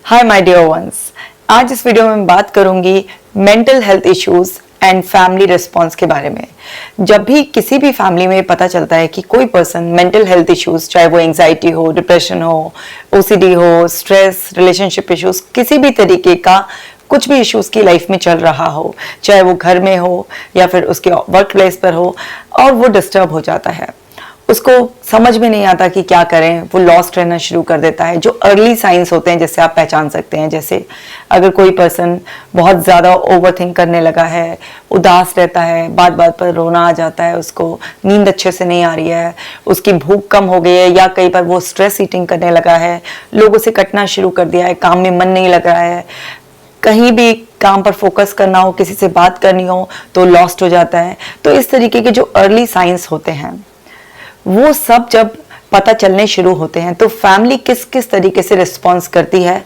Hi my dear ones, आज इस video में मैं बात करूंगी mental health issues and family response के बारे में। जब भी किसी भी फैमिली में पता चलता है कि कोई पर्सन मेंटल हेल्थ इश्यूज, चाहे वो एंजाइटी हो, डिप्रेशन हो, ओसीडी हो, स्ट्रेस, रिलेशनशिप इश्यूज, किसी भी तरीके का कुछ भी इश्यूज की लाइफ में चल रहा हो, चाहे वो घर में हो या फिर उसके वर्क प्लेस पर हो, और वो डिस्टर्ब हो जाता है, उसको समझ में नहीं आता कि क्या करें, वो लॉस्ट रहना शुरू कर देता है। जो अर्ली साइंस होते हैं जिससे आप पहचान सकते हैं, जैसे अगर कोई पर्सन बहुत ज़्यादा ओवरथिंक करने लगा है, उदास रहता है, बात बात पर रोना आ जाता है, उसको नींद अच्छे से नहीं आ रही है, उसकी भूख कम हो गई है, या कई बार वो स्ट्रेस ईटिंग करने लगा है, लोगों से कटना शुरू कर दिया है, काम में मन नहीं लग रहा है, कहीं भी काम पर फोकस करना हो, किसी से बात करनी हो तो लॉस्ट हो जाता है। तो इस तरीके के जो अर्ली साइंस होते हैं वो सब जब पता चलने शुरू होते हैं तो फैमिली किस किस तरीके से रिस्पॉन्स करती है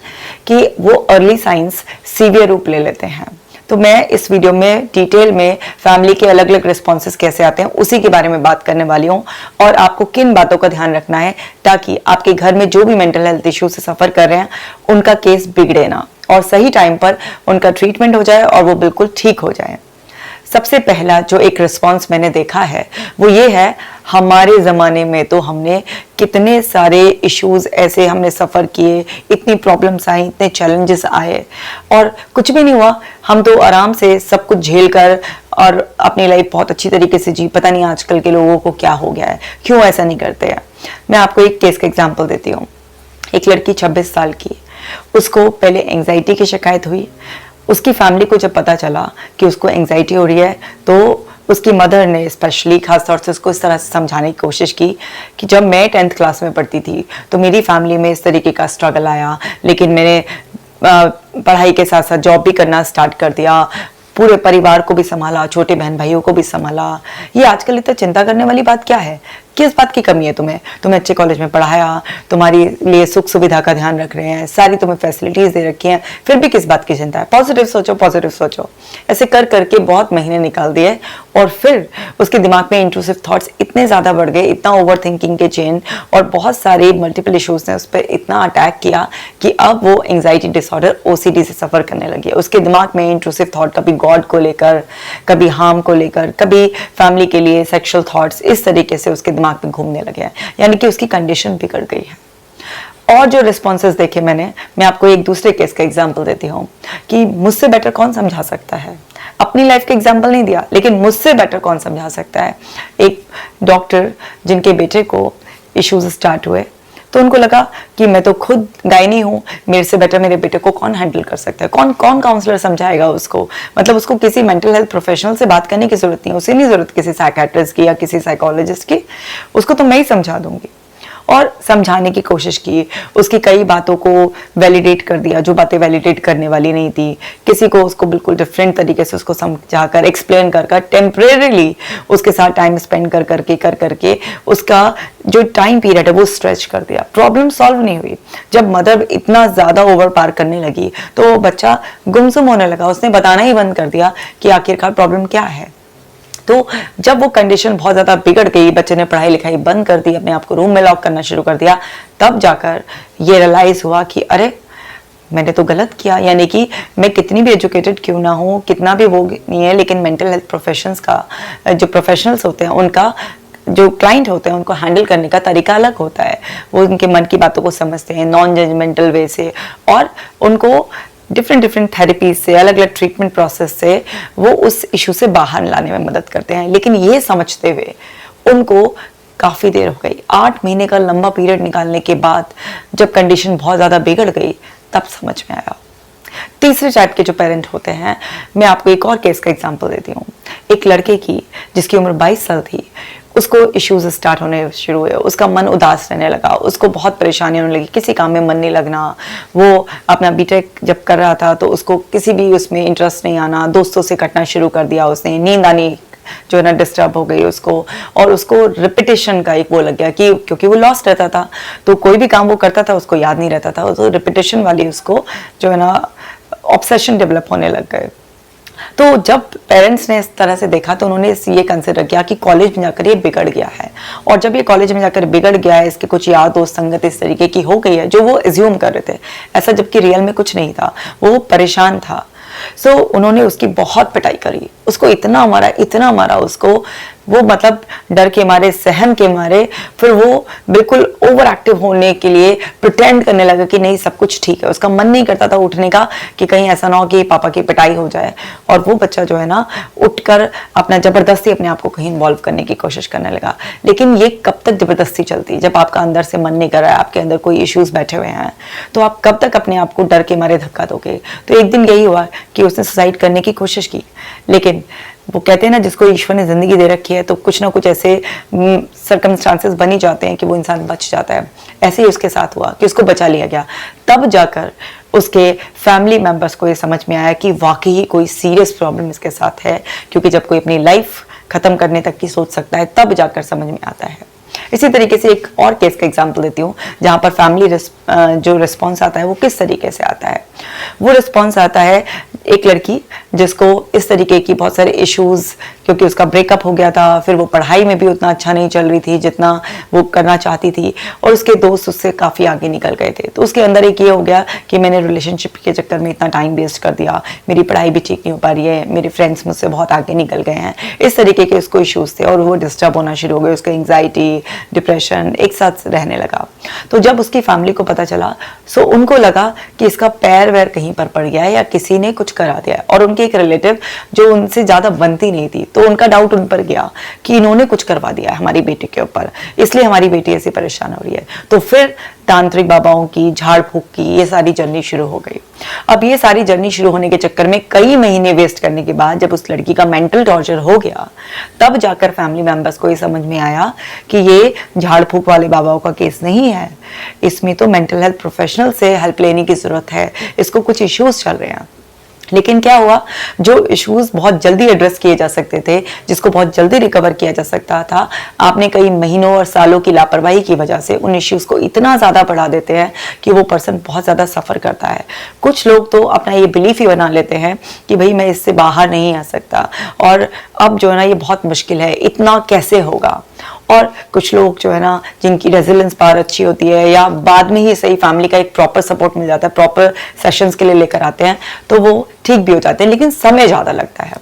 कि वो अर्ली साइंस सीवियर रूप ले लेते हैं। तो मैं इस वीडियो में डिटेल में फैमिली के अलग अलग रिस्पॉन्सेस कैसे आते हैं उसी के बारे में बात करने वाली हूँ, और आपको किन बातों का ध्यान रखना है ताकि आपके घर में जो भी मेंटल हेल्थ इश्यू से सफ़र कर रहे हैं उनका केस बिगड़े ना, और सही टाइम पर उनका ट्रीटमेंट हो जाए और वो बिल्कुल ठीक हो जाए। सबसे पहला जो एक रिस्पॉन्स मैंने देखा है वो ये है, हमारे ज़माने में तो हमने कितने सारे इश्यूज ऐसे हमने सफ़र किए, इतनी प्रॉब्लम्स आई, इतने चैलेंजेस आए और कुछ भी नहीं हुआ, हम तो आराम से सब कुछ झेल कर और अपनी लाइफ बहुत अच्छी तरीके से जी। पता नहीं आजकल के लोगों को क्या हो गया है, क्यों ऐसा नहीं करते हैं। मैं आपको एक केस का एग्जाम्पल देती हूँ। एक लड़की 26 साल की, उसको पहले एंग्जाइटी की शिकायत हुई। उसकी फैमिली को जब पता चला कि उसको एंग्जाइटी हो रही है तो उसकी मदर ने स्पेशली खास तौर से उसको इस तरह से समझाने की कोशिश की कि जब मैं 10th क्लास में पढ़ती थी तो मेरी फैमिली में इस तरीके का स्ट्रगल आया, लेकिन मैंने पढ़ाई के साथ साथ जॉब भी करना स्टार्ट कर दिया, पूरे परिवार को भी संभाला, छोटे बहन भाइयों को भी संभाला। ये आजकल इतना चिंता करने वाली बात क्या है? किस बात की कमी है तुम्हें? तुम्हें अच्छे कॉलेज में पढ़ाया, तुम्हारी लिए सुख सुविधा का ध्यान रख रहे हैं, सारी तुम्हें फैसिलिटीज दे रखी हैं, फिर भी किस बात की चिंता है? पॉजिटिव सोचो, पॉजिटिव सोचो। ऐसे कर करके बहुत महीने निकाल दिए और फिर उसके दिमाग में इंट्रूसिव थॉट्स इतने ज़्यादा बढ़ गए, इतना ओवर थिंकिंग के चेन और बहुत सारे मल्टीपल इश्यूज ने उस पर इतना अटैक किया कि अब वो एंग्जाइटी डिसऑर्डर OCD से सफ़र करने लगी है। उसके दिमाग में इंट्रूसिव थॉट कभी गॉड को लेकर, कभी हार्म को लेकर, कभी फैमिली के लिए सेक्सुअल थॉट्स, इस तरीके से उसके दिमाग में घूमने लगे हैं, यानी कि उसकी कंडीशन बिगड़ गई है। और जो रिस्पॉन्सेस देखे मैं आपको एक दूसरे केस का एग्जांपल देती हूँ कि मुझसे बेटर कौन समझा सकता है। अपनी लाइफ का एग्जांपल नहीं दिया, लेकिन मुझसे बेटर कौन समझा सकता है। एक डॉक्टर जिनके बेटे को इश्यूज स्टार्ट हुए तो उनको लगा कि मैं तो खुद गायनी हूँ, मेरे से बेटर मेरे बेटे को कौन हैंडल कर सकता है, कौन काउंसलर समझाएगा उसको। मतलब उसको किसी मेंटल हेल्थ प्रोफेशनल से बात करने की जरूरत नहीं है, उसे नहीं जरूरत किसी साइकेट्रिस्ट की या किसी साइकोलॉजिस्ट की, उसको तो मैं ही समझा दूंगी। और समझाने की कोशिश की, उसकी कई बातों को वैलिडेट कर दिया जो बातें वैलिडेट करने वाली नहीं थी, किसी को उसको बिल्कुल डिफरेंट तरीके से उसको समझाकर एक्सप्लेन कर टेम्परेरीली उसके साथ टाइम स्पेंड कर करके उसका जो टाइम पीरियड है वो स्ट्रेच कर दिया। प्रॉब्लम सॉल्व नहीं हुई। जब मदर इतना ज़्यादा ओवर पार करने लगी तो वो बच्चा गुमसुम होने लगा, उसने बताना ही बंद कर दिया कि आखिरकार प्रॉब्लम क्या है। तो जब वो कंडीशन बहुत ज़्यादा बिगड़ गई, बच्चे ने पढ़ाई लिखाई बंद कर दी, अपने आप को रूम में लॉक करना शुरू कर दिया, तब जाकर ये रियलाइज़ हुआ कि अरे मैंने तो गलत किया। यानी कि मैं कितनी भी एजुकेटेड क्यों ना हूँ, कितना भी वो नहीं है, लेकिन मेंटल हेल्थ प्रोफेशंस का जो प्रोफेशनल्स होते हैं उनका जो क्लाइंट होते हैं उनको हैंडल करने का तरीका अलग होता है। वो उनके मन की बातों को समझते हैं नॉन जजमेंटल वे से, और उनको डिफरेंट थेरेपीज से, अलग अलग ट्रीटमेंट प्रोसेस से वो उस इशू से बाहर लाने में मदद करते हैं। लेकिन ये समझते हुए उनको काफ़ी देर हो गई, 8 महीने का लंबा पीरियड निकालने के बाद जब कंडीशन बहुत ज़्यादा बिगड़ गई तब समझ में आया। तीसरे टाइप के जो पेरेंट होते हैं, मैं आपको एक और केस का एग्जांपल देती हूँ। एक लड़के की जिसकी उम्र 22 साल थी, उसको इश्यूज स्टार्ट होने शुरू हुए, उसका मन उदास रहने लगा, उसको बहुत परेशानी होने लगी, किसी काम में मन नहीं लगना। वो अपना बीटेक जब कर रहा था तो उसको किसी भी उसमें इंटरेस्ट नहीं आना, दोस्तों से कटना शुरू कर दिया उसने, नींद आनी जो है ना डिस्टर्ब हो गई उसको, और उसको रिपीटेशन का एक वो लग गया कि क्योंकि वो लॉस्ट रहता था तो कोई भी काम वो करता था उसको याद नहीं रहता था, तो रिपीटेशन वाली उसको जो है ना ऑब्सेशन डेवलप होने लग गए। तो जब पेरेंट्स ने इस तरह से देखा तो उन्होंने ये कंसिडर किया कि कॉलेज में जाकर ये बिगड़ गया है, और जब ये कॉलेज में जाकर बिगड़ गया है, इसके कुछ यार दोस्त संगत इस तरीके की हो गई है जो वो एज्यूम कर रहे थे, ऐसा जबकि रियल में कुछ नहीं था, वो परेशान था। सो उन्होंने उसकी बहुत पिटाई करी, उसको इतना मारा उसको, वो मतलब डर के मारे, सहम के मारे, फिर वो बिल्कुल ओवर एक्टिव होने के लिए प्रिटेंड करने लगा कि नहीं सब कुछ ठीक है। उसका मन नहीं करता था उठने का कि कहीं ऐसा ना हो कि पापा की पिटाई हो जाए, और वो बच्चा जो है ना उठकर अपना जबरदस्ती अपने आप को कहीं इन्वॉल्व करने की कोशिश करने लगा। लेकिन ये कब तक जबरदस्ती चलती? जब आपका अंदर से मन नहीं कर रहा है, आपके अंदर कोई इश्यूज बैठे हुए हैं, तो आप कब तक अपने आप को डर के मारे धक्का दोगे? तो एक दिन यही हुआ कि उसने सुसाइड करने की कोशिश की, लेकिन वो कहते हैं ना जिसको ईश्वर ने जिंदगी दे रखी है तो कुछ ना कुछ ऐसे सर्कमस्टांसेस बनी जाते हैं कि वो इंसान बच जाता है। ऐसे ही उसके साथ हुआ कि उसको बचा लिया गया। तब जाकर उसके फैमिली मेंबर्स को ये समझ में आया कि वाकई कोई सीरियस प्रॉब्लम इसके साथ है, क्योंकि जब कोई अपनी लाइफ खत्म करने तक की सोच सकता है तब जाकर समझ में आता है। इसी तरीके से एक और केस का एग्जांपल देती हूँ जहाँ पर फैमिली जो रिस्पॉन्स आता है वो किस तरीके से आता है। वो रिस्पॉन्स आता है एक लड़की जिसको इस तरीके की बहुत सारे इश्यूज, क्योंकि उसका ब्रेकअप हो गया था, फिर वो पढ़ाई में भी उतना अच्छा नहीं चल रही थी जितना वो करना चाहती थी, और उसके दोस्त उससे काफ़ी आगे निकल गए थे। तो उसके अंदर एक ये हो गया कि मैंने रिलेशनशिप के चक्कर में इतना टाइम वेस्ट कर दिया, मेरी पढ़ाई भी ठीक नहीं हो पा रही है, मेरे फ्रेंड्स मुझसे बहुत आगे निकल गए हैं, इस तरीके के उसको इश्यूज थे, और वो डिस्टर्ब होना शुरू हो गए। उसका एंग्जाइटी, डिप्रेशन एक साथ रहने लगा। तो जब उसकी फैमिली को पता चला, सो उनको लगा कि इसका पैर वैर कहीं पर पड़ गया है या किसी ने कुछ करा दिया है, और उनके एक रिलेटिव जो उनसे ज़्यादा बनती नहीं थी, तो उनका डाउट उन पर गया कि इन्होंने कुछ करवा दिया है हमारी बेटी के ऊपर, इसलिए हमारी बेटी ऐसी परेशान हो रही है। तो फिर तांत्रिक बाबाओं की, झाड़ फूक की ये सारी जर्नी शुरू हो गई। अब ये सारी जर्नी शुरू होने के चक्कर में कई महीने वेस्ट करने के बाद जब उस लड़की का मेंटल टॉर्चर हो गया, तब जाकर फैमिली मेंबर्स को ये समझ में आया कि ये झाड़ फूक वाले बाबाओं का केस नहीं है, इसमें तो मेंटल हेल्थ प्रोफेशनल से हेल्प लेने की जरूरत है, इसको कुछ इश्यूज चल रहे हैं। लेकिन क्या हुआ, जो इश्यूज बहुत जल्दी एड्रेस किए जा सकते थे, जिसको बहुत जल्दी रिकवर किया जा सकता था, आपने कई महीनों और सालों की लापरवाही की वजह से उन इश्यूज को इतना ज़्यादा बढ़ा देते हैं कि वो पर्सन बहुत ज़्यादा सफ़र करता है। कुछ लोग तो अपना ये बिलीफ ही बना लेते हैं कि भाई मैं इससे बाहर नहीं आ सकता, और अब जो है ना ये बहुत मुश्किल है, इतना कैसे होगा। और कुछ लोग जो है ना जिनकी रेजिलेंस पावर अच्छी होती है, या बाद में ही सही फैमिली का एक प्रॉपर सपोर्ट मिल जाता है, प्रॉपर सेशंस के लिए लेकर आते हैं, तो वो ठीक भी हो जाते हैं, लेकिन समय ज़्यादा लगता है।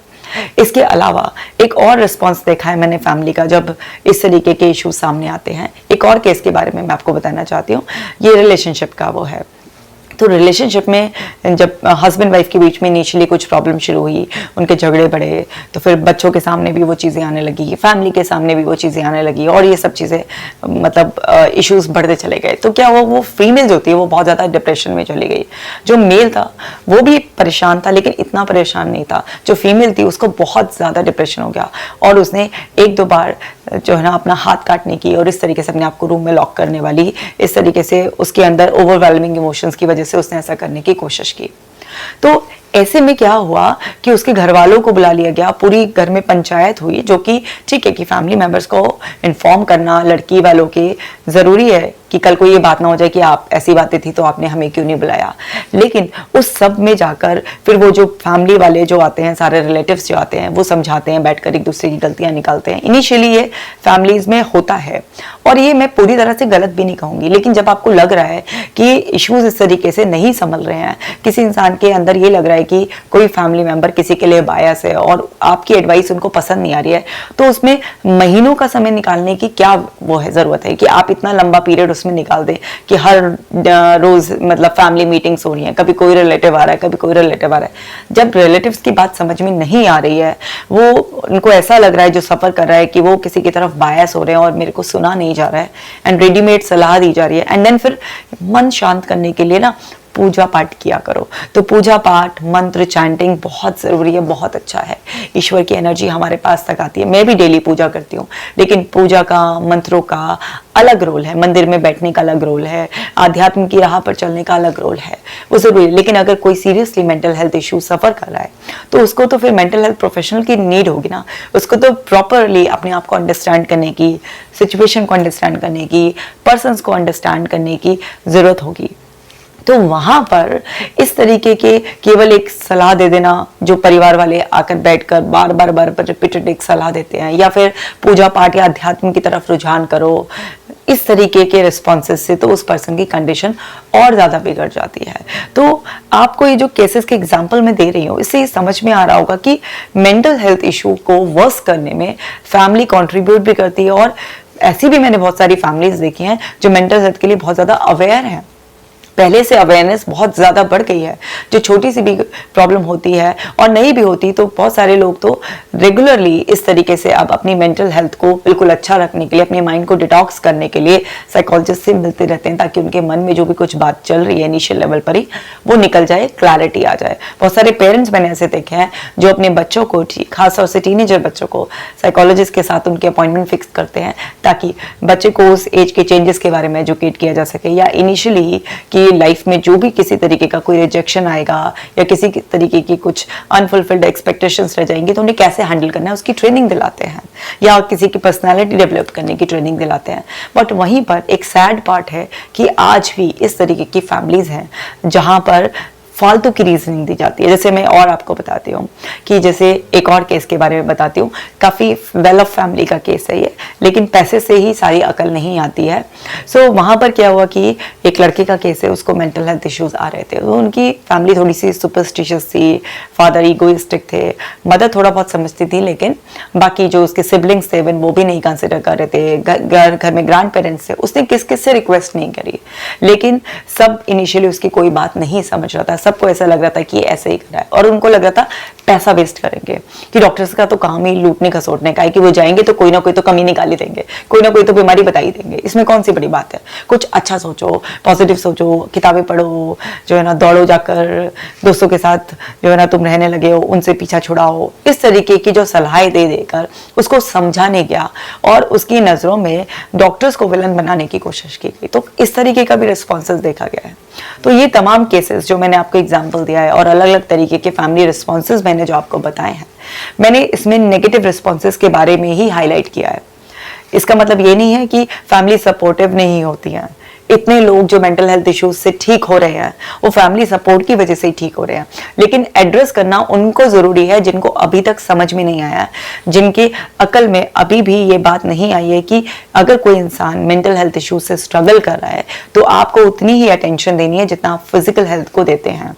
इसके अलावा एक और रिस्पॉन्स देखा है मैंने फैमिली का जब इस तरीके के इश्यूज सामने आते हैं। एक और केस के बारे में मैं आपको बताना चाहती हूँ, ये रिलेशनशिप का वो है। तो रिलेशनशिप में जब हस्बैंड वाइफ के बीच में इनिशियली कुछ प्रॉब्लम शुरू हुई, उनके झगड़े बढ़े, तो फिर बच्चों के सामने भी वो चीज़ें आने लगी, फैमिली के सामने भी वो चीज़ें आने लगी, और ये सब चीज़ें मतलब इश्यूज बढ़ते चले गए। तो क्या हुआ, वो फीमेल जो थी वो बहुत ज़्यादा डिप्रेशन में चली गई। जो मेल था वो भी परेशान था, लेकिन इतना परेशान नहीं था। जो फीमेल थी उसको बहुत ज़्यादा डिप्रेशन हो गया, और उसने एक दो बार जो है ना अपना हाथ काटने की और इस तरीके से अपने आप को रूम में लॉक करने वाली, इस तरीके से उसके अंदर ओवरवेलमिंग इमोशंस की वजह से उसने ऐसा करने की कोशिश की। तो ऐसे में क्या हुआ कि उसके घर वालों को बुला लिया गया, पूरी घर में पंचायत हुई, जो कि ठीक है कि फैमिली मेंबर्स को इन्फॉर्म करना लड़की वालों के ज़रूरी है कि कल को ये बात ना हो जाए कि आप ऐसी बातें थी तो आपने हमें क्यों नहीं बुलाया। लेकिन उस सब में जाकर फिर वो जो फैमिली वाले जो आते हैं, सारे रिलेटिव्स जो आते हैं, वो समझाते हैं, बैठकर एक दूसरे की गलतियां निकालते हैं। इनिशियली ये फैमिलीज में होता है, और ये मैं पूरी तरह से गलत भी नहीं कहूँगी, लेकिन जब आपको लग रहा है कि इश्यूज इस तरीके से नहीं संभल रहे हैं, किसी इंसान के अंदर ये लग रहा है कि कोई फैमिली मेंबर किसी के लिए बायस है और आपकी एडवाइस उनको पसंद नहीं आ रही है, तो उसमें महीनों का समय निकालने की क्या वो है ज़रूरत है कि आप इतना लंबा पीरियड उसमें निकाल दें कि हर रोज मतलब फैमिली मीटिंग्स हो रही हैं, कभी कोई रिलेटिव आ रहा है, कभी कोई रिलेटिव आ रहा है। जब रिलेटिव्स की बात समझ में नहीं आ रही है, वो उनको ऐसा लग रहा है जो सफ़र कर रहा है कि वो किसी की तरफ बायस हो रहे हैं और मेरे को सुना नहीं जा रहा है, एंड रेडीमेड सलाह दी जा रही है, एंड देन फिर मन शांत करने के लिए ना पूजा पाठ किया करो। तो पूजा पाठ, मंत्र, चैंटिंग बहुत ज़रूरी है, बहुत अच्छा है। ईश्वर की एनर्जी हमारे पास तक आती है। मैं भी डेली पूजा करती हूँ, लेकिन पूजा का, मंत्रों का अलग रोल है, मंदिर में बैठने का अलग रोल है, आध्यात्म की राह पर चलने का अलग रोल है, वो ज़रूरी है। लेकिन अगर कोई सीरियसली मेंटल हेल्थ इशू सफ़र कर रहा है तो उसको तो फिर मेंटल हेल्थ प्रोफेशनल की नीड होगी ना। उसको तो प्रॉपरली अपने आप को अंडरस्टैंड करने की, सिचुएशन को अंडरस्टैंड करने की, पर्सन्स को अंडरस्टैंड करने की ज़रूरत होगी। तो वहां पर इस तरीके के केवल एक सलाह दे देना, जो परिवार वाले आकर बैठकर बार बार रिपीटेड एक सलाह देते हैं, या फिर पूजा पाठ या अध्यात्म की तरफ रुझान करो, इस तरीके के रिस्पॉन्सेस से तो उस पर्सन की कंडीशन और ज्यादा बिगड़ जाती है। तो आपको ये जो केसेस के एग्जांपल मैं दे रही हूँ, इससे समझ में आ रहा होगा कि मेंटल हेल्थ इशू को वर्स करने में फैमिली कंट्रीब्यूट भी करती है। और ऐसी भी मैंने बहुत सारी फैमिलीज देखी हैं जो मेंटल हेल्थ के लिए बहुत ज्यादा अवेयर हैं, पहले से अवेयरनेस बहुत ज़्यादा बढ़ गई है। जो छोटी सी भी प्रॉब्लम होती है और नहीं भी होती, तो बहुत सारे लोग तो रेगुलरली इस तरीके से अब अपनी मेंटल हेल्थ को बिल्कुल अच्छा रखने के लिए, अपने माइंड को डिटॉक्स करने के लिए साइकोलॉजिस्ट से मिलते रहते हैं, ताकि उनके मन में जो भी कुछ बात चल रही है इनिशियल लेवल पर ही वो निकल जाए, क्लैरिटी आ जाए। बहुत सारे पेरेंट्स मैंने ऐसे देखे हैं जो अपने बच्चों को, खासतौर से टीनेजर बच्चों को, साइकोलॉजिस्ट के साथ उनके अपॉइंटमेंट फिक्स करते हैं, ताकि बच्चे को उस एज के चेंजेस के बारे में एजुकेट किया जा सके, या इनिशियली कि लाइफ में जो भी किसी तरीके का कोई रिजेक्शन आएगा या किसी तरीके की कुछ अनफुलफिल्ड एक्सपेक्टेशंस रह जाएंगी, तो उन्हें कैसे हैंडल करना है उसकी ट्रेनिंग दिलाते हैं, या किसी की पर्सनालिटी डेवलप करने की ट्रेनिंग दिलाते हैं। बट वहीं पर एक सैड पार्ट है कि आज भी इस तरीके की फैमिलीज हैं जहां पर फालतू की रीजनिंग दी जाती है। जैसे मैं और आपको बताती हूँ कि जैसे एक और केस के बारे में बताती हूँ, काफ़ी वेल ऑफ फैमिली का केस है ये, लेकिन पैसे से ही सारी अकल नहीं आती है। सो वहाँ पर क्या हुआ कि एक लड़के का केस है, उसको मेंटल हेल्थ इश्यूज आ रहे थे। तो उनकी फैमिली थोड़ी सी सुपरस्टिशियस थी, फादर ईगोइस्टिक थे, मदर थोड़ा बहुत समझती थी, लेकिन बाकी जो उसके सिबलिंग्स थे वो भी नहीं कंसिडर कर रहे थे। घर में ग्रैंड पेरेंट्स थे, उसने किस से रिक्वेस्ट नहीं करी, लेकिन सब इनिशियली उसकी कोई बात नहीं समझ रहा था। सबको ऐसा लग रहा था कि ऐसे ही कर रहा है, और उनको लग रहा था पैसा वेस्ट करेंगे, कि डॉक्टर्स का तो काम ही लूटने खसोटने का है, कि वो जाएंगे तो कोई ना कोई तो कमी निकाल ही देंगे, कोई ना कोई तो बीमारी बता ही देंगे, इसमें कौन सी बड़ी बात है। कुछ अच्छा सोचो, पॉजिटिव सोचो, किताबें पढ़ो, जो है ना दौड़ो जाकर दोस्तों के साथ जो है ना तुम रहने लगे हो उनसे पीछा छुड़ाओ, इस तरीके की जो सलाहें दे देकर उसको समझाने गया, और उसकी नजरों में डॉक्टर्स को विलन बनाने की कोशिश की गई। तो इस तरीके का भी रिस्पॉन्सेस देखा गया है। तो ये तमाम केसेस जो मैंने आपको एग्जाम्पल दिया है, और अलग अलग तरीके के फैमिली रिस्पॉन्सेस मैंने जो आपको बताए हैं, मैंने इसमें नेगेटिव रिस्पॉन्सेस के बारे में ही हाईलाइट किया है। इसका मतलब ये नहीं है कि फैमिली सपोर्टिव नहीं होती है। इतने लोग जो मेंटल हेल्थ इश्यूज से ठीक हो रहे हैं वो फैमिली सपोर्ट की वजह से ही ठीक हो रहे हैं, लेकिन एड्रेस करना उनको जरूरी है जिनको अभी तक समझ में नहीं आया है, जिनके अकल में अभी भी ये बात नहीं आई है कि अगर कोई इंसान मेंटल हेल्थ इश्यूज से स्ट्रगल कर रहा है तो आपको उतनी ही अटेंशन देनी है जितना आप फिजिकल हेल्थ को देते हैं।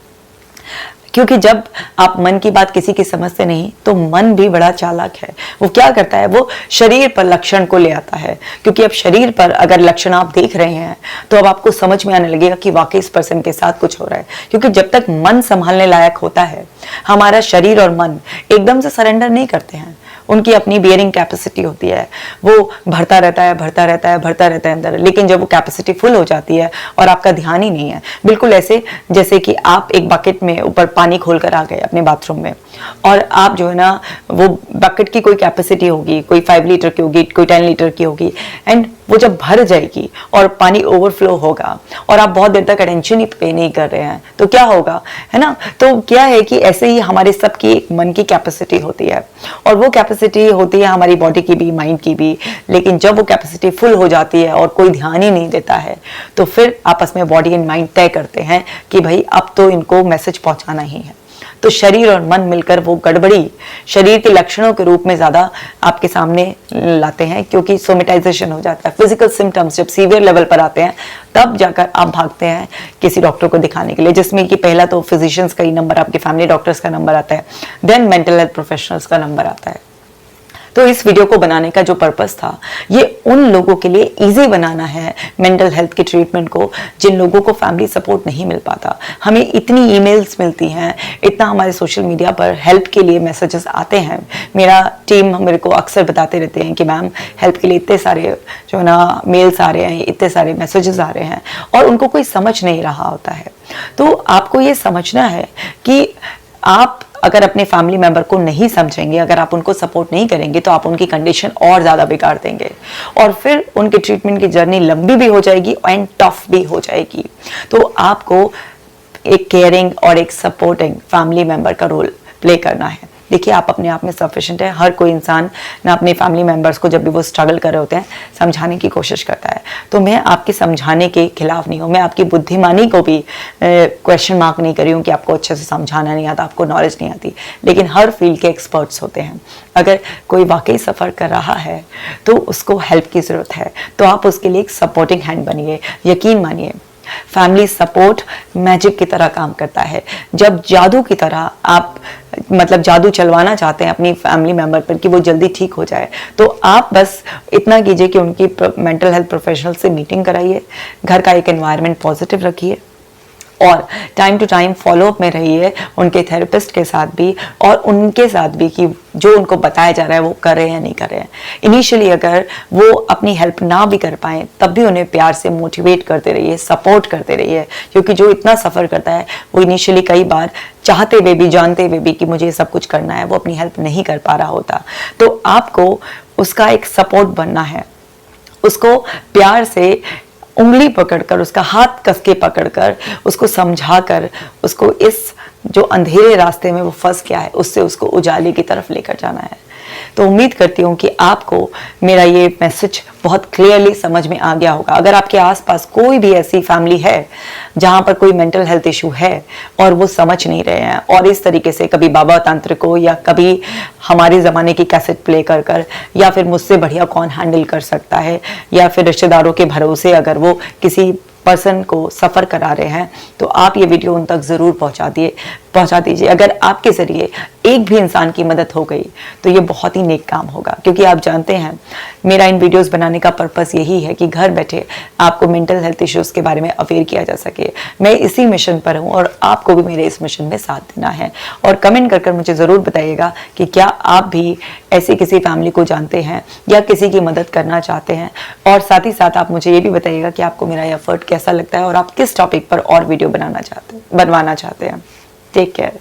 क्योंकि जब आप मन की बात किसी की समझते नहीं, तो मन भी बड़ा चालाक है। वो क्या करता है, वो शरीर पर लक्षण को ले आता है, क्योंकि अब शरीर पर अगर लक्षण आप देख रहे हैं तो अब आपको समझ में आने लगेगा कि वाकई इस पर्सन के साथ कुछ हो रहा है। क्योंकि जब तक मन संभालने लायक होता है, हमारा शरीर और मन एकदम से सरेंडर नहीं करते हैं, उनकी अपनी बियरिंग कैपेसिटी होती है, वो भरता रहता है अंदर। लेकिन जब वो कैपेसिटी फुल हो जाती है और आपका ध्यान ही नहीं है, बिल्कुल ऐसे जैसे कि आप एक बकेट में ऊपर पानी खोलकर आ गए अपने बाथरूम में, और आप जो है ना वो बकेट की कोई कैपेसिटी होगी, कोई 5 लीटर की होगी, कोई 10 लीटर की होगी, एंड वो जब भर जाएगी और पानी ओवरफ्लो होगा और आप बहुत देर तक अटेंशन ही पे नहीं कर रहे हैं, तो क्या होगा, है ना। तो क्या है कि ऐसे ही हमारे सबकी एक मन की कैपेसिटी होती है, और वो कैपेसिटी होती है हमारी बॉडी की भी, माइंड की भी। लेकिन जब वो कैपेसिटी फुल हो जाती है और कोई ध्यान ही नहीं देता है, तो फिर आपस में बॉडी एंड माइंड तय करते हैं कि भाई अब तो इनको मैसेज पहुंचाना ही है। तो शरीर और मन मिलकर वो गड़बड़ी शरीर के लक्षणों के रूप में ज्यादा आपके सामने लाते हैं, क्योंकि सोमेटाइजेशन हो जाता है। फिजिकल सिम्टम्स जब सीवियर लेवल पर आते हैं, तब जाकर आप भागते हैं किसी डॉक्टर को दिखाने के लिए, जिसमें कि पहला तो फिजिशियंस का ही नंबर, आपके फैमिली डॉक्टर्स का नंबर आता है, देन मेंटल हेल्थ प्रोफेशनल्स का नंबर आता है। तो इस वीडियो को बनाने का जो पर्पस था, ये उन लोगों के लिए इजी बनाना है मेंटल हेल्थ की ट्रीटमेंट को, जिन लोगों को फैमिली सपोर्ट नहीं मिल पाता। हमें इतनी ईमेल्स मिलती हैं, इतना हमारे सोशल मीडिया पर हेल्प के लिए मैसेजेस आते हैं। मेरा टीम मेरे को अक्सर बताते रहते हैं कि मैम हेल्प के लिए इतने सारे जो है ना मेल्स आ रहे हैं, इतने सारे मैसेजेस आ रहे हैं, और उनको कोई समझ नहीं रहा होता है। तो आपको ये समझना है कि आप अगर अपने फैमिली मेंबर को नहीं समझेंगे, अगर आप उनको सपोर्ट नहीं करेंगे, तो आप उनकी कंडीशन और ज़्यादा बिगाड़ देंगे, और फिर उनके ट्रीटमेंट की जर्नी लंबी भी हो जाएगी एंड टफ भी हो जाएगी। तो आपको एक केयरिंग और एक सपोर्टिंग फैमिली मेंबर का रोल प्ले करना है। देखिए आप अपने आप में सफिशिएंट है। हर कोई इंसान ना अपने फैमिली मेंबर्स को जब भी वो स्ट्रगल कर रहे होते हैं समझाने की कोशिश करता है। तो मैं आपके समझाने के खिलाफ नहीं हूँ, मैं आपकी बुद्धिमानी को भी क्वेश्चन मार्क नहीं करी हूँ कि आपको अच्छे से समझाना नहीं आता, आपको नॉलेज नहीं आती। लेकिन हर फील्ड के एक्सपर्ट्स होते हैं। अगर कोई वाकई सफ़र कर रहा है तो उसको हेल्प की ज़रूरत है, तो आप उसके लिए एक सपोर्टिंग हैंड बनिए। यकीन मानिए, फैमिली सपोर्ट मैजिक की तरह काम करता है। जब जादू की तरह आप मतलब जादू चलवाना चाहते हैं अपनी फैमिली मेंबर पर कि वो जल्दी ठीक हो जाए, तो आप बस इतना कीजिए कि उनकी मेंटल हेल्थ प्रोफेशनल से मीटिंग कराइए, घर का एक एनवायरनमेंट पॉजिटिव रखिए और टाइम टू टाइम फॉलोअप में रहिए उनके थेरेपिस्ट के साथ भी और उनके साथ भी कि जो उनको बताया जा रहा है वो कर रहे हैं या नहीं कर रहे हैं। इनिशियली अगर वो अपनी हेल्प ना भी कर पाएँ तब भी उन्हें प्यार से मोटिवेट करते रहिए, सपोर्ट करते रहिए, क्योंकि जो इतना सफ़र करता है वो इनिशियली कई बार चाहते हुए भी जानते हुए भी कि मुझे सब कुछ करना है वो अपनी हेल्प नहीं कर पा रहा होता। तो आपको उसका एक सपोर्ट बनना है, उसको प्यार से उंगली पकड़कर, उसका हाथ कस के पकड़कर, उसको समझाकर, उसको इस जो अंधेरे रास्ते में वो फंस गया है उससे उसको उजाले की तरफ लेकर जाना है। तो उम्मीद करती हूँ कि आपको मेरा ये मैसेज बहुत क्लियरली समझ में आ गया होगा। अगर आपके आसपास कोई भी ऐसी फैमिली है जहाँ पर कोई मेंटल हेल्थ इशू है और वो समझ नहीं रहे हैं और इस तरीके से कभी बाबा तांत्रिकों या कभी हमारे ज़माने की कैसेट प्ले कर कर या फिर मुझसे बढ़िया कौन हैंडल कर सकता है या फिर रिश्तेदारों के भरोसे अगर वो किसी पर्सन को सफ़र करा रहे हैं, तो आप ये वीडियो उन तक ज़रूर पहुंचा दीजिए। अगर आपके ज़रिए एक भी इंसान की मदद हो गई तो ये बहुत ही नेक काम होगा, क्योंकि आप जानते हैं मेरा इन वीडियोस बनाने का पर्पस यही है कि घर बैठे आपको मेंटल हेल्थ इश्यूज़ के बारे में अवेयर किया जा सके। मैं इसी मिशन पर हूँ और आपको भी मेरे इस मिशन में साथ देना है। और कमेंट कर मुझे ज़रूर बताइएगा कि क्या आप भी ऐसी किसी फैमिली को जानते हैं या किसी की मदद करना चाहते हैं, और साथ ही साथ आप मुझे ये भी बताइएगा कि आपको मेरा एफर्ट कैसा लगता है और आप किस टॉपिक पर और वीडियो बनवाना चाहते हैं। Take care.